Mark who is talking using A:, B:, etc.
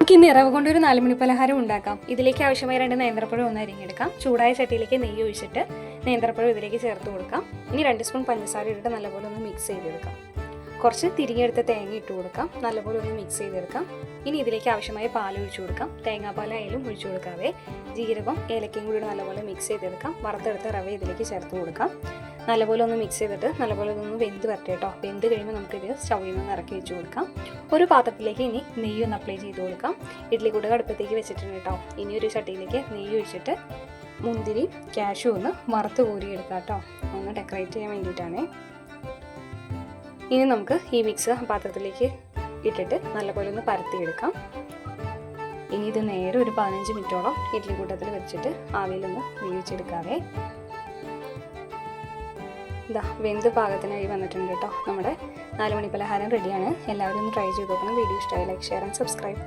A: നമുക്ക് ഇന്ന് റവ കൊണ്ടൊരു 4 മണി പലഹാരം ഉണ്ടാക്കാം. ഇതിലേക്ക് ആവശ്യമായ 2 നേന്ത്രപ്പഴം ഒന്ന് അരിഞ്ഞെടുക്കാം. ചൂടായ ചട്ടിയിലേക്ക് നെയ്യ് ഒഴിച്ചിട്ട് നേന്ത്രപ്പഴം ഇതിലേക്ക് ചേർത്ത് കൊടുക്കാം. ഇനി 2 സ്പൂൺ പഞ്ചസാര ഇട്ടിട്ട് നല്ലപോലെ ഒന്ന് മിക്സ് ചെയ്തെടുക്കാം. കുറച്ച് തിരിഞ്ഞെടുത്ത തേങ്ങ ഇട്ട് കൊടുക്കാം. നല്ലപോലെ ഒന്ന് മിക്സ് ചെയ്തെടുക്കാം. ഇനി ഇതിലേക്ക് ആവശ്യമായ പാൽ ഒഴിച്ചു കൊടുക്കാം. തേങ്ങാപ്പാലായാലും ഒഴിച്ചു കൊടുക്കാതെ ജീരകം ഏലക്കയും കൂടി നല്ലപോലെ മിക്സ് ചെയ്തെടുക്കാം. വറുത്തെടുത്ത റവ ഇതിലേക്ക് ചേർത്ത് കൊടുക്കാം. നല്ലപോലെ ഒന്ന് മിക്സ് ചെയ്തിട്ട് നല്ലപോലെ ഒന്ന് വെന്ത് വരട്ടെ കേട്ടോ. വെന്ത് കഴിയുമ്പോൾ നമുക്കിത് സ്റ്റൗവിൽ നിന്ന് ഇറക്കി വെച്ച് കൊടുക്കാം. ഒരു പാത്രത്തിലേക്ക് ഇനി നെയ്യ് ഒന്ന് അപ്ലൈ ചെയ്ത് കൊടുക്കാം. ഇഡ്ഡലി കൂടെ അടുപ്പത്തേക്ക് വെച്ചിട്ടുണ്ട് കേട്ടോ. ഇനി ഒരു ചട്ടിയിലേക്ക് നെയ്യ് ഒഴിച്ചിട്ട് മുന്തിരി കാഷ്യൂ ഒന്ന് വറുത്ത് കോരിയെടുക്കാം കേട്ടോ. ഒന്ന് ഡെക്കറേറ്റ് ചെയ്യാൻ വേണ്ടിയിട്ടാണ്. ഇനി നമുക്ക് ഈ മിക്സ് പാത്രത്തിലേക്ക് ഇട്ടിട്ട് നല്ലപോലെ ഒന്ന് പരത്തിയെടുക്കാം. ഇനി ഇത് നേരെ ഒരു 15 മിനിറ്റോളം ഇഡ്ഡലി കൂട്ടത്തിൽ വെച്ചിട്ട് ആവിയിലൊന്ന് വേവിച്ചെടുക്കാവേ. ഇതാ വെന്ത് പാകത്തിനായി വന്നിട്ടുണ്ട് കേട്ടോ. നമ്മുടെ 4 മണി പലഹാരം റെഡിയാണ്. എല്ലാവരും ഒന്ന് ട്രൈ ചെയ്ത് നോക്കണം. വീഡിയോ ഇഷ്ടമായി ലൈക്ക്, ഷെയർ ആൻഡ് സബ്സ്ക്രൈബ്.